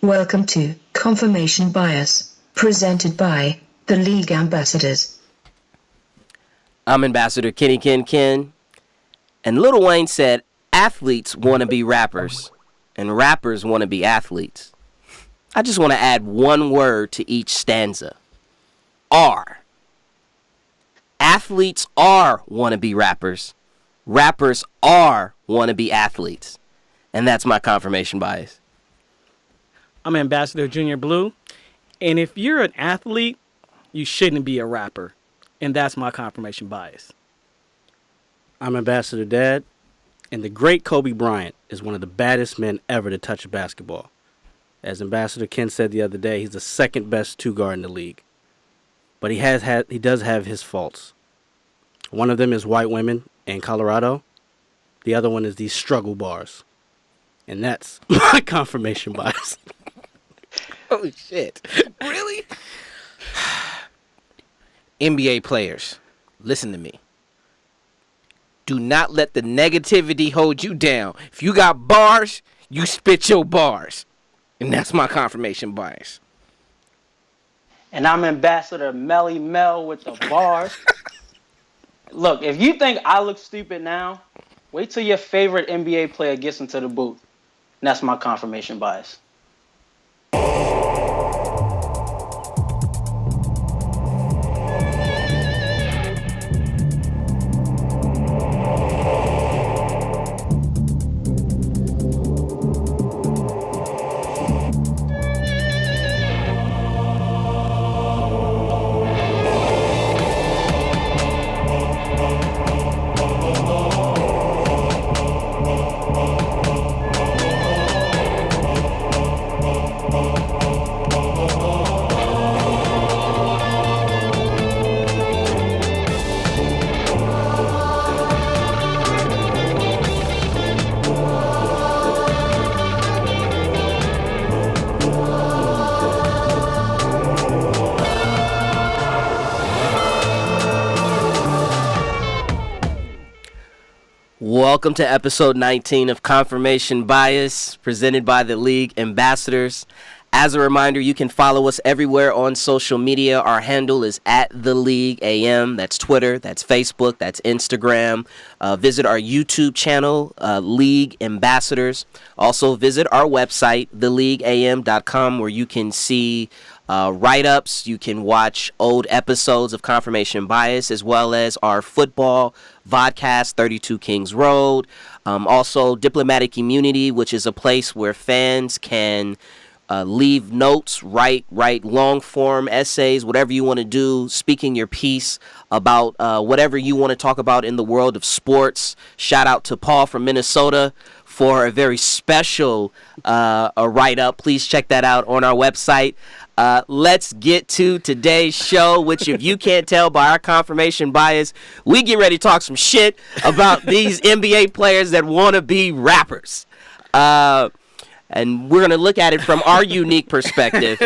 Welcome to Confirmation Bias, presented by the League Ambassadors. I'm Ambassador Kenny Ken, and Lil Wayne said athletes want to be rappers, and rappers want to be athletes. I just want to add one word to each stanza. Are. Athletes are want to be rappers. Rappers are want to be athletes. And that's my confirmation bias. I'm Ambassador Junior Blue, and if you're an athlete, you shouldn't be a rapper, and that's my confirmation bias. I'm Ambassador Dad, and the great Kobe Bryant is one of the baddest men ever to touch a basketball. As Ambassador Ken said the other day, he's the second best two guard in the league. But he does have his faults. One of them is white women in Colorado. The other one is these struggle bars. And that's my confirmation bias. Oh, shit. Really? NBA players, listen to me. Do not let the negativity hold you down. If you got bars, you spit your bars. And that's my confirmation bias. And I'm Ambassador Melly Mel with the bars. Look, if you think I look stupid now, wait till your favorite NBA player gets into the booth. And that's my confirmation bias. Welcome to episode 19 of Confirmation Bias, presented by the League Ambassadors. As a reminder, you can follow us everywhere on social media. Our handle is @TheLeagueAM. That's Twitter, that's Facebook, that's Instagram. Visit our YouTube channel, League Ambassadors. Also visit our website, theleagueam.com, where you can see write-ups. You can watch old episodes of Confirmation Bias, as well as our football vodcast, 32 Kings Road. Also, Diplomatic Immunity, which is a place where fans can leave notes, write long-form essays, whatever you want to do, speaking your piece about whatever you want to talk about in the world of sports. Shout out to Paul from Minnesota for a very special a write-up. Please check that out on our website. Let's get to today's show, which if you can't tell by our confirmation bias, we get ready to talk some shit about these NBA players that want to be rappers. And we're going to look at it from our unique perspective,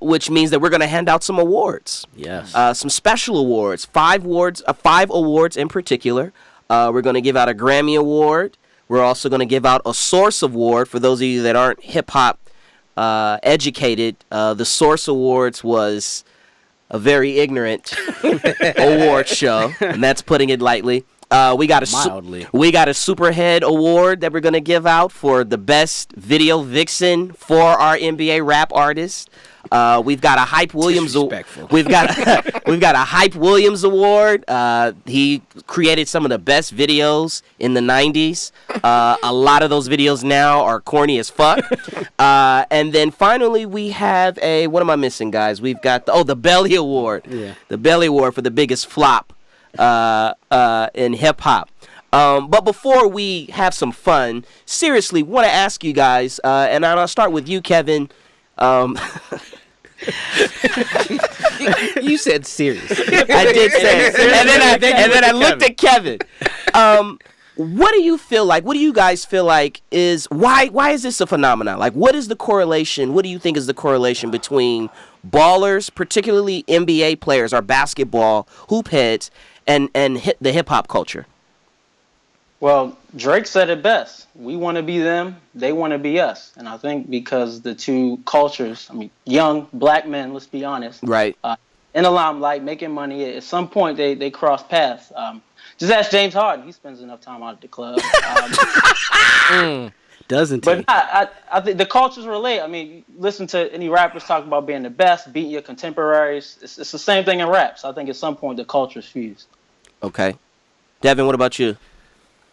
which means that we're going to hand out some awards. Yes. Some special awards, five awards in particular. We're going to give out a Grammy Award. We're also going to give out a Source Award for those of you that aren't hip-hop educated. The Source Awards was a very ignorant award show, and that's putting it lightly. We got a Superhead Award that we're gonna give out for the best video vixen for our NBA rap artist. We've got a Hype Williams. We've got a Hype Williams Award. He created some of the best videos in the '90s. A lot of those videos now are corny as fuck. And then finally we have what am I missing, guys? We've got the Belly Award. Yeah. The Belly Award for the biggest flop in hip hop. But before we have some fun, seriously, want to ask you guys, and I'll start with you, Kevin. You said serious. I did say it. And then I looked at Kevin. What do you feel like? What do you guys feel like is why is this a phenomenon? Like, what is the correlation? What do you think is the correlation between ballers, particularly NBA players, our basketball hoop heads, and the hip hop culture? Well, Drake said it best. We want to be them, they want to be us. And I think because the two cultures, I mean, young black men, let's be honest, Right. in the limelight, making money, at some point they cross paths. Just ask James Harden. He spends enough time out at the club. Doesn't But he? I think the cultures relate. I mean, listen to any rappers talk about being the best, beating your contemporaries. It's the same thing in rap. So I think at some point the cultures fuse. Okay. Devin, what about you?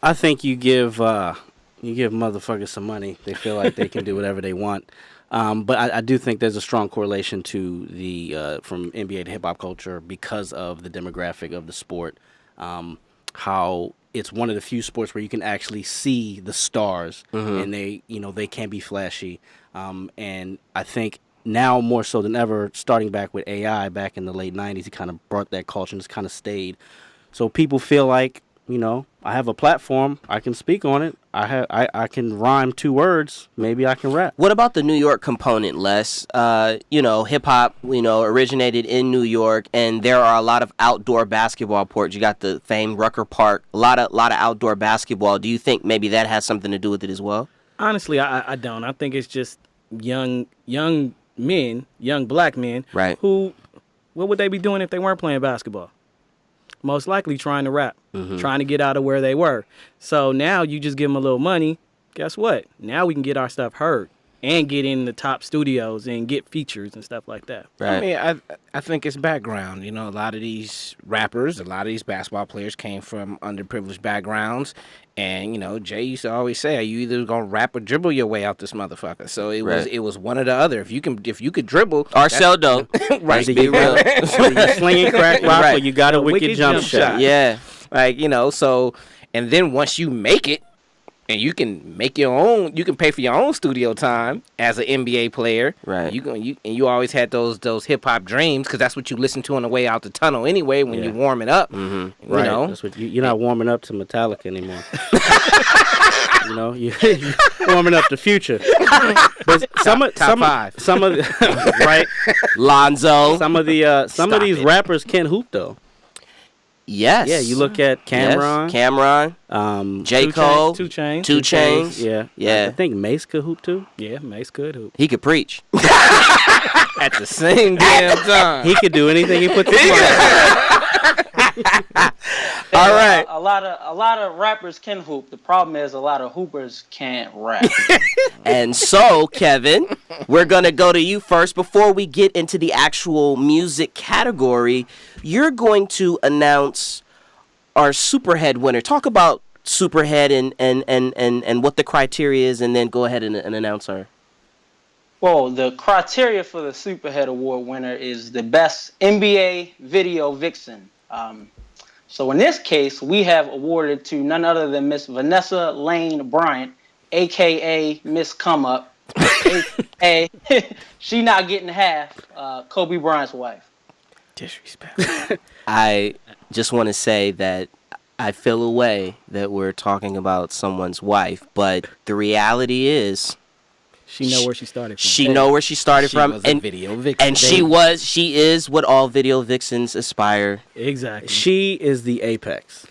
I think you give motherfuckers some money. They feel like they can do whatever they want. But I do think there's a strong correlation to the from NBA to hip hop culture because of the demographic of the sport. How it's one of the few sports where you can actually see the stars, and they can be flashy. And I think now more so than ever, starting back with AI back in the late '90s, it kind of brought that culture and it's kind of stayed. So people feel like, I have a platform, I can speak on it. I can rhyme 2 words. Maybe I can rap. What about the New York component, Les? Hip hop, originated in New York, and there are a lot of outdoor basketball courts. You got the famed Rucker Park, a lot of outdoor basketball. Do you think maybe that has something to do with it as well? Honestly, I don't. I think it's just young men, young black men, Right. who, what would they be doing if they weren't playing basketball? Most likely trying to rap, trying to get out of where they were. So now you just give them a little money. Guess what? Now we can get our stuff heard and get in the top studios and get features and stuff like that. Right. I mean, I think it's background. A lot of these rappers, a lot of these basketball players came from underprivileged backgrounds. And, Jay used to always say, you either gonna rap or dribble your way out this motherfucker. So it was one or the other. If you could dribble, Arcel don't. right? Let's be real. You slinging crack rock, Right. or you got a wicked jump shot. Yeah. So, and then once you make it, and you can make your own, you can pay for your own studio time as an NBA player. Right. You always had those hip hop dreams because that's what you listen to on the way out the tunnel anyway when you're warming up. Mm-hmm. Right. You know, That's what you're not warming up to Metallica anymore. You're warming up to Future. But some of right, Lonzo. some of these rappers can hoop though. Yes. Yeah, you look at Cameron, Yes. Cameron. J. 2 Cole. Chainz. 2 Chainz. Yeah, Yeah. I think Mace could hoop too. Yeah, Mace could hoop. He could preach. at the same damn time. He could do anything he puts his mind to. All right. A lot of rappers can hoop. The problem is a lot of hoopers can't rap. And so, Kevin, we're going to go to you first. Before we get into the actual music category, you're going to announce our Superhead winner. Talk about Superhead and what the criteria is, and then go ahead and announce our. Well, the criteria for the Superhead Award winner is the best NBA video vixen. So in this case, we have awarded to none other than Miss Vanessa Lane Bryant, a.k.a. Miss Come Up, a.k.a. she not getting half, Kobe Bryant's wife. Disrespect. I just want to say that I feel a way that we're talking about someone's wife, but the reality is She know where she started from. she know where she started from, was a and video vixen. and she is what all video vixens aspire. Exactly. She is the apex.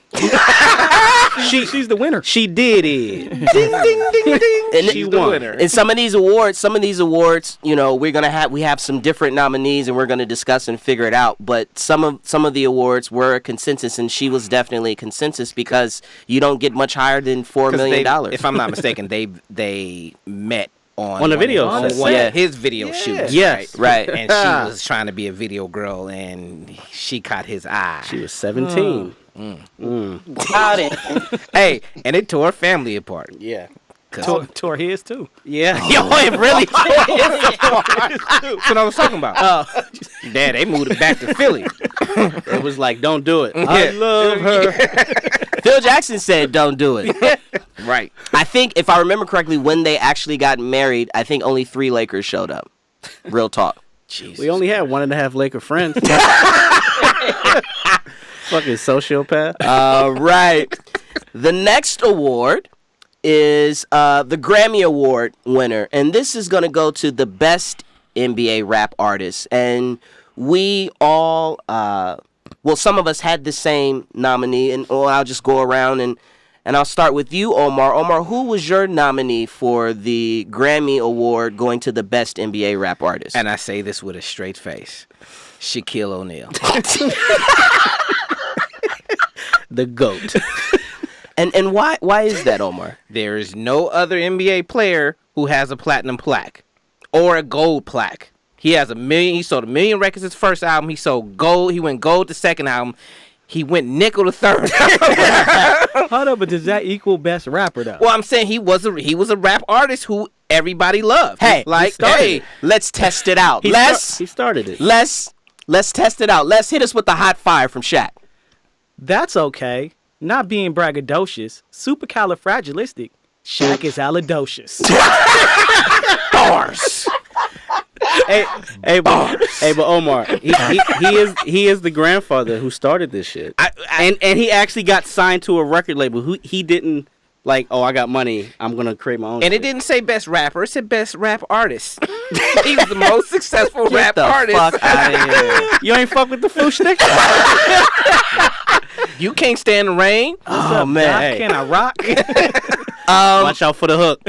She's the winner. She did it. Ding ding ding ding. And She won. And some of these awards, we have some different nominees, and we're gonna discuss and figure it out. But some of the awards were a consensus, and she was definitely a consensus because you don't get much higher than $4 million. If I'm not mistaken, they met on On the video on set. one Yeah. of his video shoots. Yes. Right. And she was trying to be a video girl, and she caught his eye. She was 17. Got it. Hey, and it tore her family apart. Yeah. Tore his too. Yeah. Yo, it really. That's what I was talking about. Dad, they moved it back to Philly. It was like, don't do it. I love her. Phil Jackson said, "Don't do it." Right. I think, if I remember correctly, when they actually got married, I think only 3 Lakers showed up. Real talk. Jesus. We only had 1.5 Laker friends. Fucking sociopath. All right. The next award is the Grammy Award winner, and this is going to go to the best NBA rap artist. And we all, some of us had the same nominee, and I'll just go around and And I'll start with you, Omar. Omar, who was your nominee for the Grammy Award going to the Best NBA Rap Artist? And I say this with a straight face. Shaquille O'Neal. The GOAT. And why is that, Omar? There is no other NBA player who has a platinum plaque or a gold plaque. He sold 1 million records his first album. He sold gold. He went gold the second album. He went nickel the third. Hold up, but does that equal best rapper though? Well, I'm saying he was a rap artist who everybody loved. Hey, hey, let's test it out. He started it. Let's test it out. Let's hit us with the hot fire from Shaq. That's okay. Not being braggadocious, supercalifragilistic. Shaq is alidocious. Bars. But Omar, he is the grandfather who started this shit, and he actually got signed to a record label. He didn't like, oh, I got money, I'm gonna create my own. And shit. it didn't say best rapper; it said best rap artist. He was the most successful rap the artist. fuck outta here. You ain't fuck with the foosh nigga. You can't stand the rain. Oh man. Doc, can I rock? Watch out for the hook.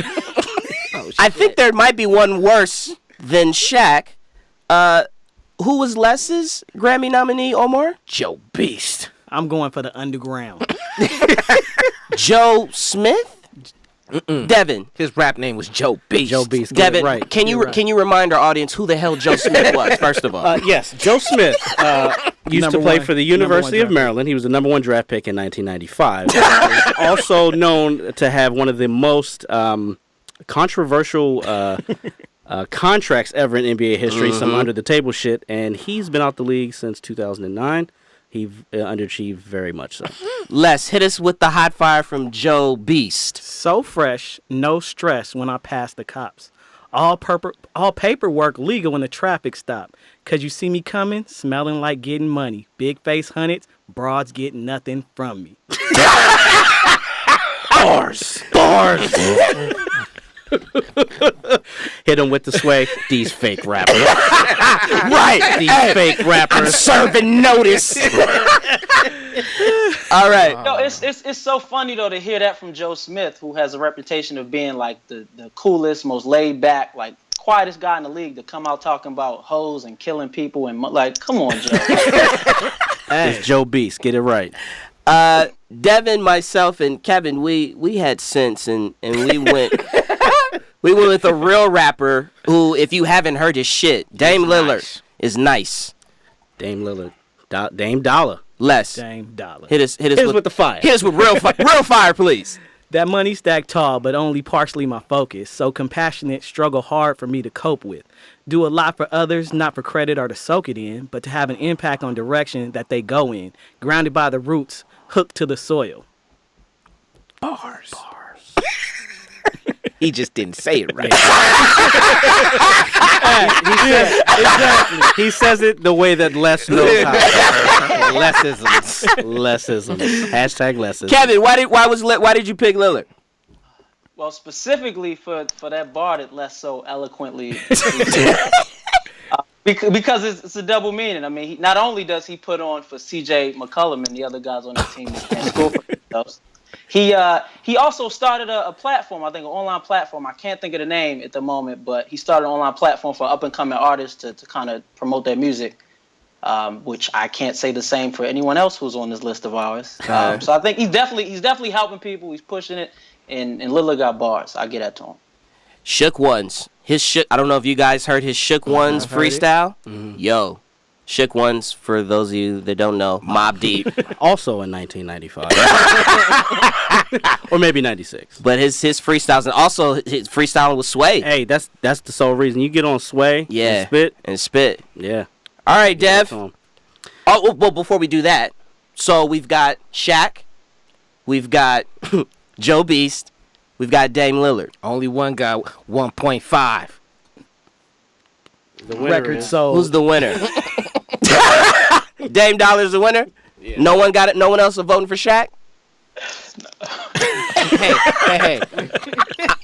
I think there might be one worse than Shaq. Who was Les's Grammy nominee, Omar? Joe Beast. I'm going for the underground. Joe Smith? Devin. His rap name was Joe Beast. Joe Beast. Get Devin, it right. can you remind our audience who the hell Joe Smith was, first of all? Yes, Joe Smith used to Number play one- for the number one University of draft Maryland. He was the number 1 draft pick in 1995. He's also known to have one of the most controversial contracts ever in NBA history, some under-the-table shit, and he's been out the league since 2009. He underachieved very much so. Les, hit us with the hot fire from Joe Beast. So fresh, no stress when I pass the cops. All paperwork legal when the traffic stop. Cause you see me coming, smelling like getting money. Big face hundreds, broads get nothing from me. Bars. Hit him with the sway. These fake rappers. Right. These fake I'm rappers. serving notice. All right. No, it's so funny though to hear that from Joe Smith, who has a reputation of being like the coolest, most laid back, like quietest guy in the league, to come out talking about hoes and killing people and like, come on, Joe. It's Joe Beast. Get it right. Devin, myself, and Kevin, we had sense and we went with a real rapper who, if you haven't heard his shit, Dame Lillard is nice. Dame Lillard. Dame Dollar. Les, Dame Dollar. hit us with the fire. Hit us with real fire, please. That money stacked tall, but only partially my focus. So compassionate, struggle hard for me to cope with. Do a lot for others, not for credit or to soak it in, but to have an impact on direction that they go in. Grounded by the roots, hooked to the soil. Bars. He just didn't say it right. He says it the way that Les knows how. Lessisms. Lessisms. Hashtag lessisms. Kevin, why did you pick Lillard? Well, specifically for that bar that Les so eloquently, because it's a double meaning. I mean, not only does he put on for C.J. McCollum and the other guys on the team that can't score for themselves, he also started a platform, I think an online platform. I can't think of the name at the moment, but he started an online platform for up and coming artists to kind of promote their music, which I can't say the same for anyone else who's on this list of ours. So I think he's definitely helping people. He's pushing it, and Lillard got bars. I get that to him. Shook Ones. I don't know if you guys heard his Shook Ones freestyle. Yo, Shook Ones, for those of you that don't know, Mobb Deep. Also in 1995. Or maybe 96. But his freestyles, and also his freestyling with Sway. Hey, that's the sole reason. You get on Sway Yeah. and spit. Yeah. All right, Dev. That's on. Oh, well, before we do that, so we've got Shaq, we've got Joe Beast, we've got Dame Lillard. Only one guy, 1.5. The winner Record is- sold. Who's the winner? Dame Dollar's the winner? Yeah. No one got it? No one else is voting for Shaq? Hey.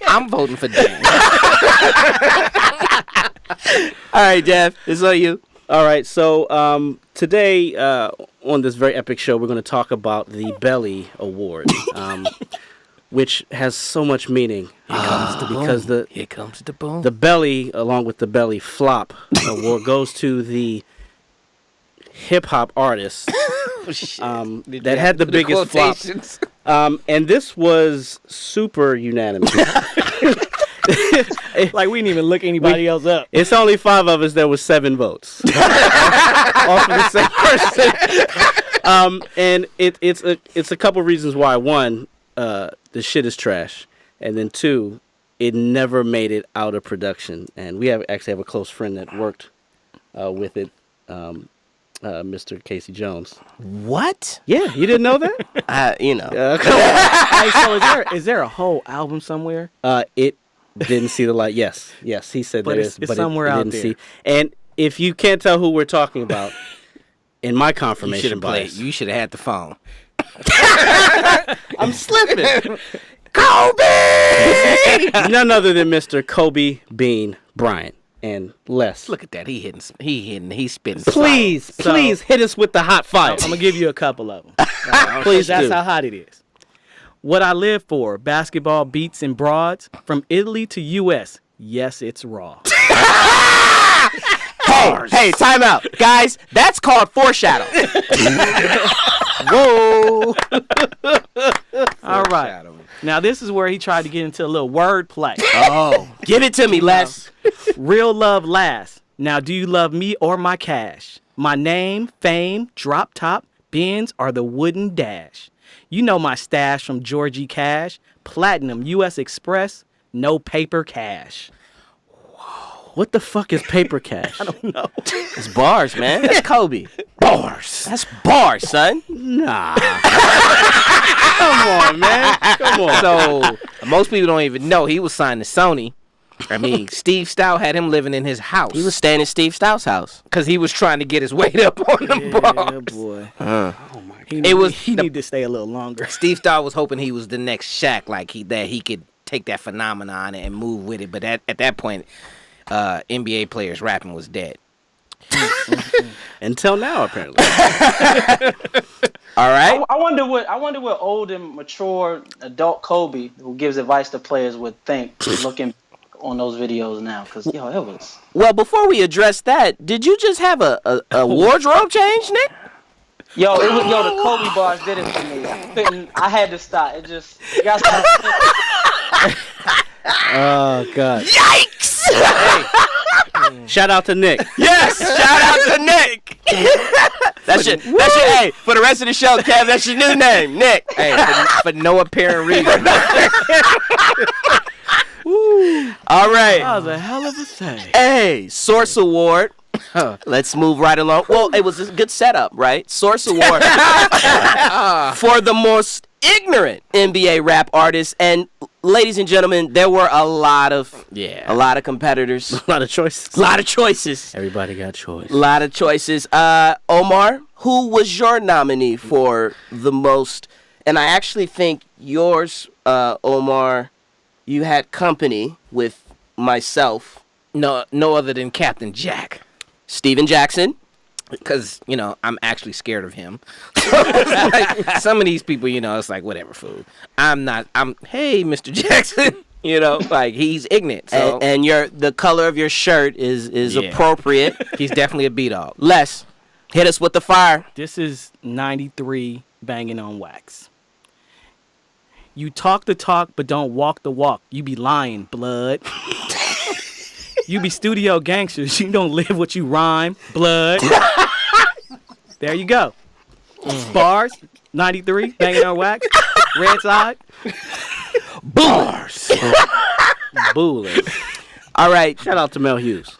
I'm voting for Dame. All right, Dev, it's on you. All right, so today on this very epic show, we're going to talk about the Belly Award, which has so much meaning because Here comes the boom. the Belly, along with the Belly Flop Award, goes to the hip hop artist that had the biggest flop. And this was super unanimous. Like we didn't even look anybody else up. It's only 5 of us. There was 7 votes, all for the same person. And it's a couple reasons why. One, the shit is trash, and then 2, it never made it out of production. And we actually have a close friend that worked with it, Mr. Casey Jones. What? Yeah, you didn't know that? You know. Come on. Hey, so is there a whole album somewhere? It didn't see the light. Yes, he said But there it's is, but somewhere it out didn't there. see. And if you can't tell who we're talking about, in my confirmation bias, You should have had the phone. I'm slipping. Kobe! None other than Mr. Kobe Bean Bryant and Les. Look at that. He's spitting. Please hit us with the hot fire. I'm gonna give you a couple of them. Please That's do. how hot it is. What I live for: basketball beats and broads from Italy to U.S. Yes, it's raw. Hey, time out. Guys, that's called foreshadow. Whoa. All right. Now this is where he tried to get into a little word play. Oh, give it to me, Les. Real love lasts. Now, do you love me or my cash? My name, fame, drop top, Benz, or the wooden dash? You know my stash from Georgie Cash, Platinum, U.S. Express, no paper cash. What the fuck is paper cash? It's bars, man. That's Kobe. Bars. That's bars, son. Nah. Come on, man. Come on. So most people don't even know he was signed to Sony. I mean, Steve Stout had him living in his house. He was staying in Steve Stout's house. because he was trying to get his weight up on them bars. Yeah, boy. Oh my God. He need to stay a little longer. Steve Stout was hoping he was the next Shaq, like that he could take that phenomenon and move with it. But at that point, NBA players rapping was dead. Until now, apparently. All right. I wonder what old and mature adult Kobe, who gives advice to players, would think looking on those videos now. Because it was. Well, before we address that, did you just have a wardrobe change, Nick? The Kobe bars did it for me. I had to stop. It just you guys. Oh God. Yikes! Shout out to Nick. Yes, shout out to Nick. That's your hey, for the rest of the show, Kev, that's your new name, Nick. Hey, for no apparent reason. All right. That was a hell of a save. Hey, Source Award. Let's move right along. Well, it was a good setup, right? Source Award for the most ignorant NBA rap artist. And ladies and gentlemen, there were a lot of competitors. A lot of choices. A lot of choices. Everybody got choice. A lot of choices. Omar, who was your nominee for the most? And I actually think yours, Omar, you had company with myself. No other than Captain Jack. Steven Jackson. Because, I'm actually scared of him. Like, some of these people, it's like, whatever, fool. Hey, Mr. Jackson. Like, he's ignorant. So. And the color of your shirt is appropriate. He's definitely a B-dog. Les, hit us with the fire. This is 93 banging on wax. You talk the talk, but don't walk the walk. You be lying, blood. You be studio gangsters. You don't live what you rhyme, blood. There you go. Bars, 93, banging on wax. Red side. Bars. Bullets. All right. Shout out to Mel Hughes.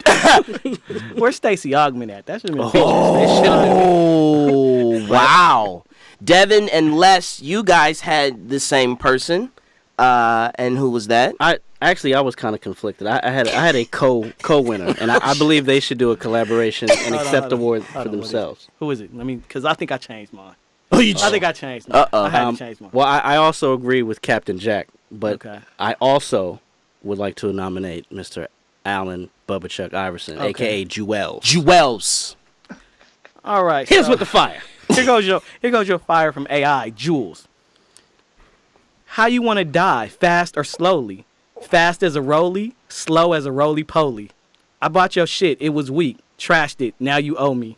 Where's Stacey Augman at? That should have been Oh, wow. Devin and Les, you guys had the same person. And who was that? I was kind of conflicted. I had a co-winner, and I believe they should do a collaboration and accept awards for themselves. Who is it? Because I think I changed mine. Oh, you I think I changed mine. I had to change mine. Well, I also agree with Captain Jack, but Okay. I also would like to nominate Mr. Allen Bubba Chuck Iverson, a.k.a. Jewels. Jewels. All right. Here's so with the fire. here goes your fire from AI, Jules. How you want to die, fast or slowly? Fast as a rolly, slow as a roly-poly. I bought your shit. It was weak. Trashed it. Now you owe me.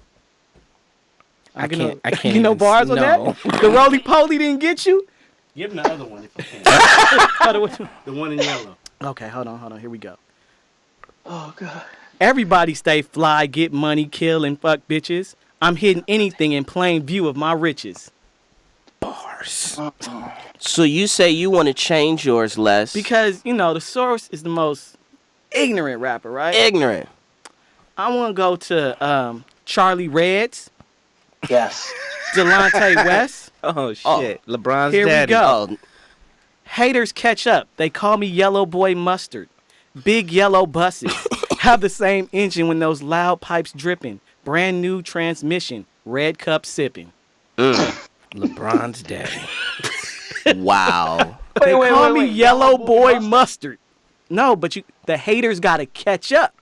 I can't. You know even- bars on no. that? The roly-poly didn't get you? Give him the other one if you can. The one in yellow. Okay, hold on. Here we go. Oh God. Everybody stay fly, get money, kill, and fuck bitches. I'm hitting anything in plain view of my riches. Bars. So you say you want to change yours, Les? Because, the Source is the most ignorant rapper, right? ignorant. I want to go to Charlie Reds, Yes. Delonte West. Oh shit. LeBron's Here we daddy. go. Oh, Haters catch up. They call me Yellow Boy Mustard. Big yellow buses. Have the same engine when those loud pipes dripping. Brand new transmission. Red cup sipping. LeBron's daddy. wow. They call me wait. Yellow Boy Mustard. No, but the haters got to catch up.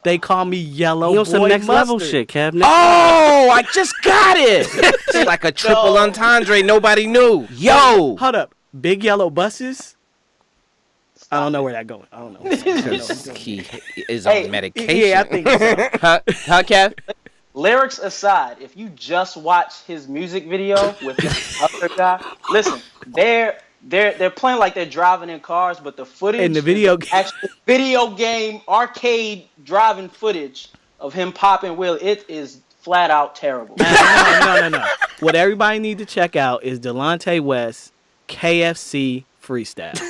They call me Yellow He Boy on some next level Mustard. shit, Kev. Oh, I just got it. It's like a triple entendre nobody knew. Yo. Hold up. Big yellow buses? I don't know where that going. I don't know. He is Hey, on medication. Yeah, I think so. Huh, Kev? Lyrics aside, if you just watch his music video with the other guy, listen, they're playing like they're driving in cars, but the footage In the video is actually video game arcade driving footage of him popping wheel. It is flat out terrible. No. What everybody need to check out is Delonte West KFC freestyle.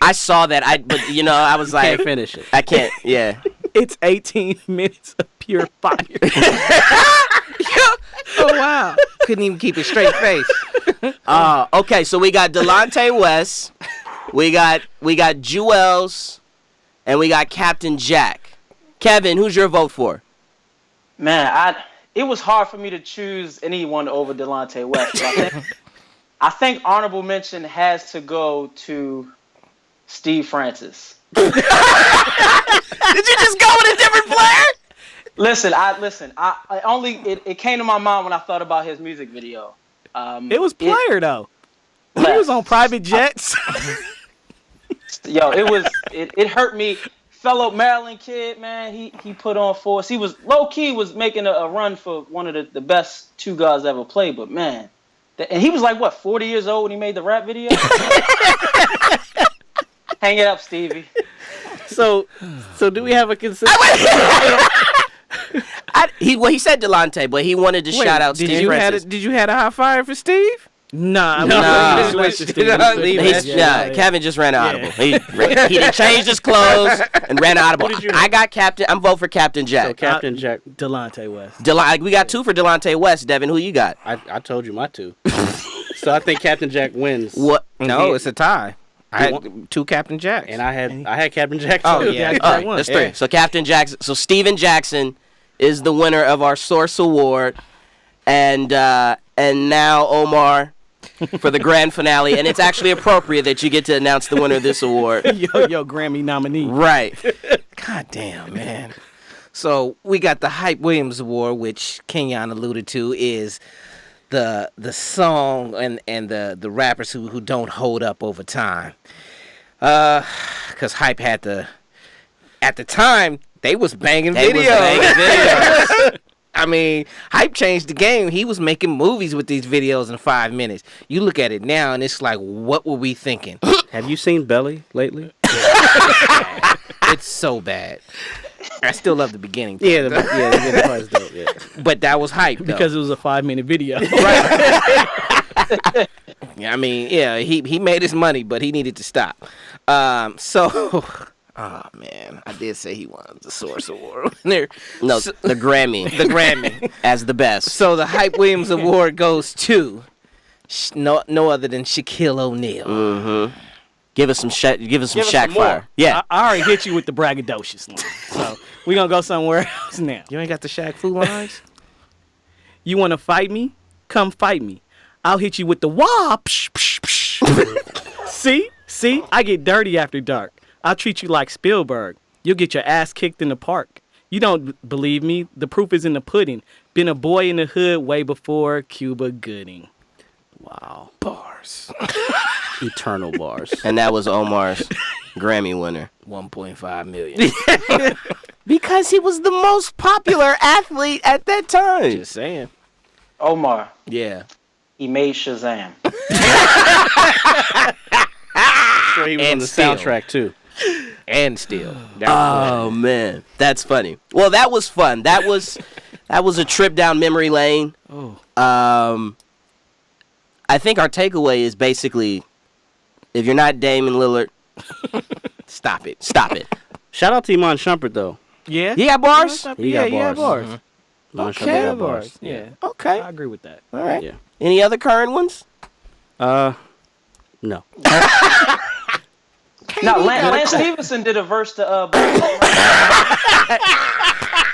I saw that. But I was like, Can't finish it. I can't. Yeah. It's 18 minutes of pure fire. Oh wow. Couldn't even keep a straight face. Okay, so we got Delonte West, we got Jewels, and we got Captain Jack. Kevin, who's your vote for? Man, it was hard for me to choose anyone over Delonte West. But I think honorable mention has to go to Steve Francis. Did you just go with a different player? Listen. It came to my mind when I thought about his music video. It was player though. He was on private jets. It hurt me. Fellow Maryland kid, man, he put on force. He was low key was making a run for one of the best two guards ever played. But man, and he was like what 40 years old when he made the rap video. Hang it up, Stevie. So do we have a consensus? He said Delonte, but he wanted to shout out Did Steve you Francis. did you have a high five for Steve? Nah, Kevin just ran an audible. He didn't change his clothes and ran an audible. I got Captain. I'm voting for Captain Jack. So Captain Jack. Delonte West. We got two for Delonte West. Devin, who you got? I told you my two. So I think Captain Jack wins. What? No, it's a tie. I had two Captain Jacks. And I had Captain Jack too. Oh, yeah. All right, that's three. So Captain Jackson. So Steven Jackson is the winner of our Source Award, and now Omar for the grand finale. And it's actually appropriate that you get to announce the winner of this award. Yo, Grammy nominee. Right. God damn, man. So we got the Hype Williams Award, which Kenyon alluded to, is the song and the rappers who don't hold up over time. Because Hype had at the time, they was banging videos. I mean, Hype changed the game. He was making movies with these videos in 5 minutes. You look at it now, and it's like, what were we thinking? Have you seen Belly lately? It's so bad. I still love the beginning. Yeah, the part is dope. Yeah. But that was Hype, though. Because it was a 5-minute video. Right. Yeah, I mean, yeah, he made his money, but he needed to stop. Oh man, I did say he won the Source Award. The Grammy. The Grammy as the best. So the Hype Williams Award goes to no other than Shaquille O'Neal. Mm-hmm. Give us some Shaq some more. fire. Yeah. I already hit you with the braggadocious line. So we're going to go somewhere else now. You ain't got the Shaq Fu lines? You want to fight me? Come fight me. I'll hit you with the wah. Psh, psh, psh. See? I get dirty after dark. I'll treat you like Spielberg. You'll get your ass kicked in the park. You don't believe me? The proof is in the pudding. Been a boy in the hood way before Cuba Gooding. Wow. Bars. Eternal bars. And that was Omar's Grammy winner. 1.5 million. Because he was the most popular athlete at that time. Just saying. Omar, Yeah. he made Shazam. Sure he was on And the still. soundtrack too. And still. Oh man, that's funny. Well, that was fun. That was a trip down memory lane. Oh. I think our takeaway is basically, if you're not Damon Lillard, Stop it. stop it. Shout out to Iman Shumpert though. Yeah? He got bars. He yeah, got yeah, bars. bars. Iman Okay. Shumpert Yeah, got bars. bars. Yeah. Okay. I agree with that. All right. Yeah. Any other current ones? No. Now, Lance Stevenson did a verse to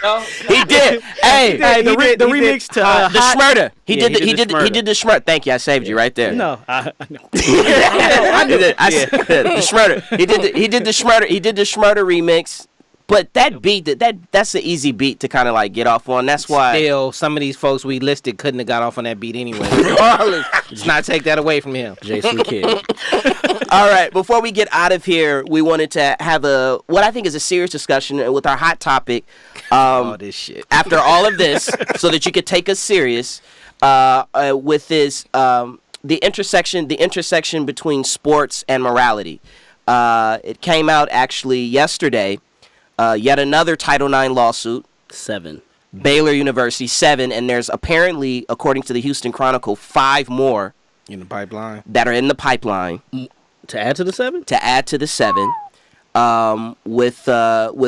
No? He did. Hey, The remix to the Hot. Schmurder. He Yeah, did the he did the he did the Schmurder. Thank you. I saved you right there. No, I know. I did it. I said the Schmurder. He did the Schmurder. He did the Schmurder remix. But that beat that's an easy beat to kind of like get off on. That's why. Still, some of these folks we listed couldn't have got off on that beat anyway. Regardless, let's not take that away from him. Jason Kidd. All right, before we get out of here, we wanted to have what I think is a serious discussion with our hot topic. All this shit. After all of this, so that you could take us serious with this the intersection between sports and morality. It came out actually yesterday. Yet another Title IX lawsuit. 7. Baylor University 7, and there's apparently, according to the Houston Chronicle, 5 more In the pipeline. that are in the pipeline To add to the 7? to add to the 7. With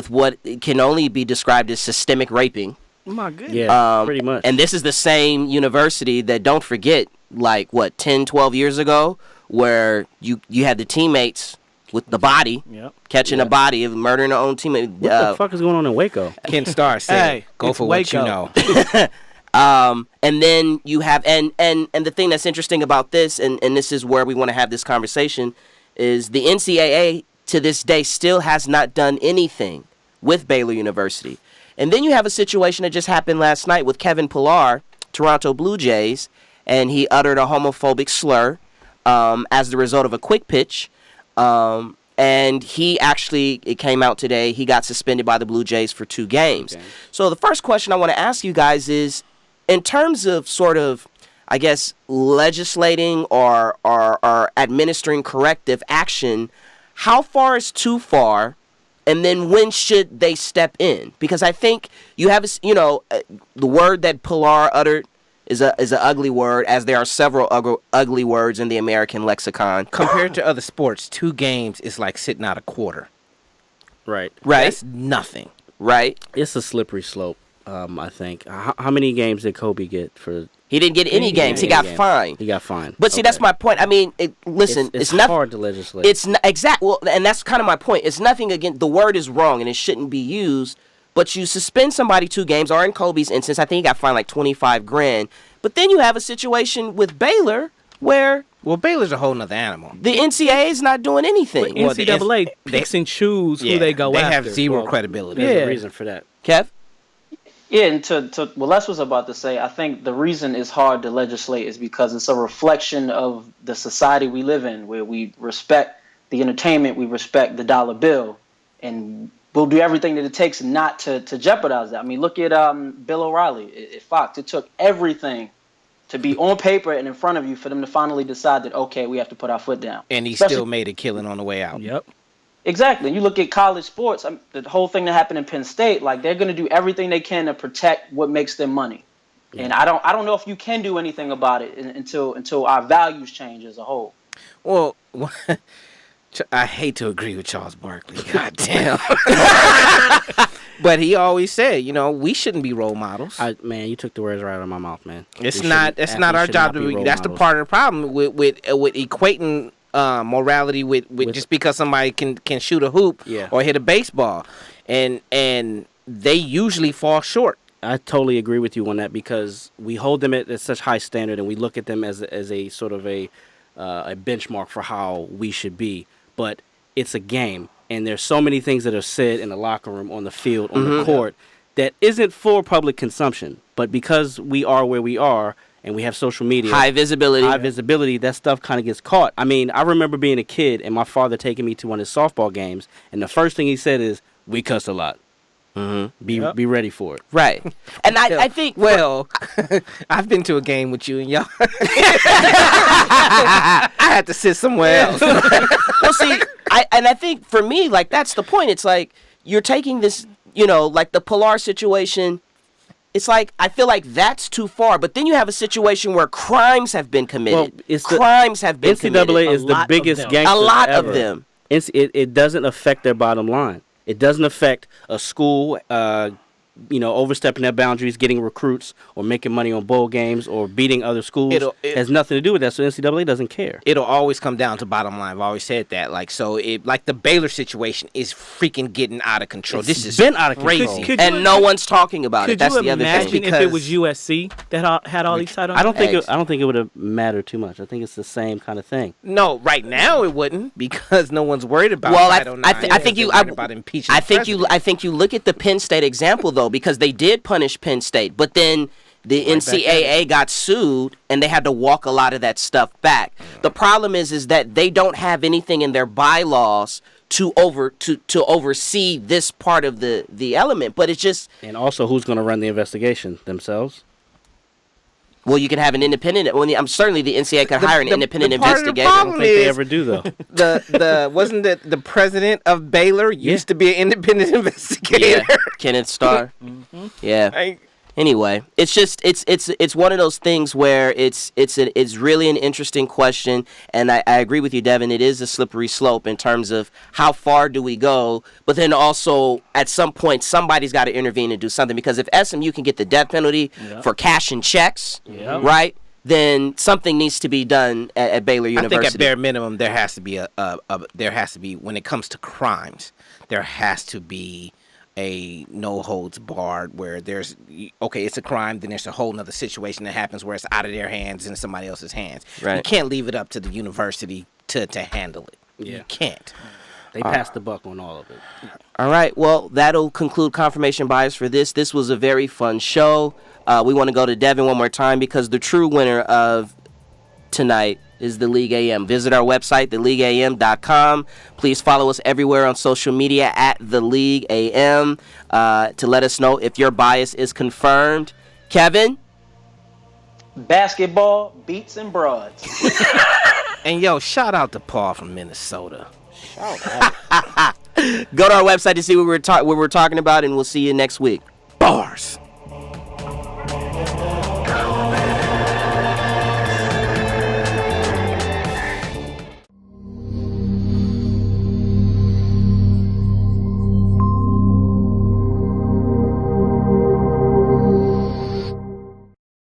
what can only be described as systemic raping. My goodness. Yeah, pretty much. And this is the same university that, don't forget, like, 10, 12 years ago, where you had the teammates with the body, Yep. catching a body of murdering their own teammate. What the fuck is going on in Waco? Ken Starr said, Hey, go it's for what you Waco. know. And then you have, and the thing that's interesting about this, and this is where we want to have this conversation, is the NCAA to this day still has not done anything with Baylor University. And then you have a situation that just happened last night with Kevin Pillar, Toronto Blue Jays, and he uttered a homophobic slur as the result of a quick pitch. And he actually, it came out today, he got suspended by the Blue Jays for 2 games. Okay. So the first question I want to ask you guys is, in terms of sort of, I guess, legislating or administering corrective action, how far is too far? And then when should they step in? Because I think you have, the word that Pilar uttered is an ugly word, as there are several ugly words in the American lexicon. Compared to other sports, 2 games is like sitting out a quarter. Right. Right? That's nothing. Right? It's a slippery slope, I think. How many games did Kobe get for... He didn't get any games. He got fined. He got fined. But see, that's my point. I mean, listen, It's not hard to legislate. It's not exact. Well, and that's kind of my point. It's nothing against the word is wrong and it shouldn't be used. But you suspend somebody 2 games, or in Kobe's instance, I think he got fined like $25,000. But then you have a situation with Baylor where Well, Baylor's a whole nother animal. the NCAA is not doing anything. Well, the NCAA they- picks and choose who they go They after. have zero Well, credibility. There's yeah. a reason for that. Kev? Yeah, and to what Les was about to say, I think the reason it's hard to legislate is because it's a reflection of the society we live in, where we respect the entertainment, we respect the dollar bill, and we'll do everything that it takes not to jeopardize that. I mean, look at Bill O'Reilly at Fox. It took everything to be on paper and in front of you for them to finally decide that, okay, we have to put our foot down. And he Especially- still made a killing on the way out. Yep. Exactly. And you look at college sports, the whole thing that happened in Penn State, like they're going to do everything they can to protect what makes them money. Yeah. And I don't know if you can do anything about it until our values change as a whole. Well, I hate to agree with Charles Barkley. God damn. But he always said, we shouldn't be role models. Man, you took the words right out of my mouth, man. It's not our job to be. That's the part of the problem with equating morality with just because somebody can shoot a hoop or hit a baseball, and they usually fall short. I totally agree with you on that, because we hold them at such high standard, and we look at them as a sort of a benchmark for how we should be. But it's a game, and there's so many things that are said in the locker room, on the field, on the court, that isn't for public consumption, but because we are where we are and we have social media, High visibility. that stuff kind of gets caught. I mean, I remember being a kid and my father taking me to one of his softball games, and the first thing he said is, "We cuss a lot. Be ready for it." Right. And I think, Well, I've been to a game with you and y'all. I had to sit somewhere else. well, see, I think for me, like, that's the point. It's like, you're taking this, like the Pilar situation. It's like, I feel like that's too far. But then you have a situation where crimes have been committed. Crimes have been committed. NCAA is the biggest gangster A lot ever. of them. It doesn't affect their bottom line. It doesn't affect a school, overstepping their boundaries, getting recruits, or making money on bowl games, or beating other schools. It has nothing to do with that. So NCAA doesn't care. It'll always come down to bottom line. I've always said that. Like the Baylor situation is freaking getting out of control. This has been out of crazy. control. And no one's talking about it. That's Could the you other imagine thing. if it was USC that had all these titles? I don't think Eggs. I don't think it would have mattered too much. I think it's the same kind of thing. No, right now it wouldn't because no one's worried about. Well, I think you about impeaching. I think you look at the Penn State example though, because they did punish Penn State, but then the NCAA got sued and they had to walk a lot of that stuff back. The problem is that they don't have anything in their bylaws to oversee this part of the element. But it's just, And also, who's going to run the investigation? Themselves? well, you can have an independent. Well, I'm certainly the NCAA could hire an independent part of the investigator. I problem don't think they is- ever do, though. the wasn't that the president of Baylor used to be an independent investigator. Yeah, Kenneth Starr. Yeah. Like, Anyway, it's just it's one of those things where it's really an interesting question, and I agree with you, Devin. It is a slippery slope in terms of how far do we go, but then also at some point somebody's got to intervene and do something, because if SMU can get the death penalty for cashing checks, right? Then something needs to be done at Baylor University. I think at bare minimum there has to be when it comes to crimes, there has to be a no holds barred where there's it's a crime, then there's a whole nother situation that happens where it's out of their hands and somebody else's hands. Right. You can't leave it up to the university to handle it. Yeah. You can't. They passed the buck on all of it. All right, well, that'll conclude confirmation bias for this. This was a very fun show. We want to go to Devin one more time because the true winner of tonight is the League AM. Visit our website, theleagueam.com. Please follow us everywhere on social media at the League AM to let us know if your bias is confirmed. Kevin? Basketball, beats, and broads. And yo, shout out to Paul from Minnesota. Go to our website to see what we're talking about, and we'll see you next week. Bars.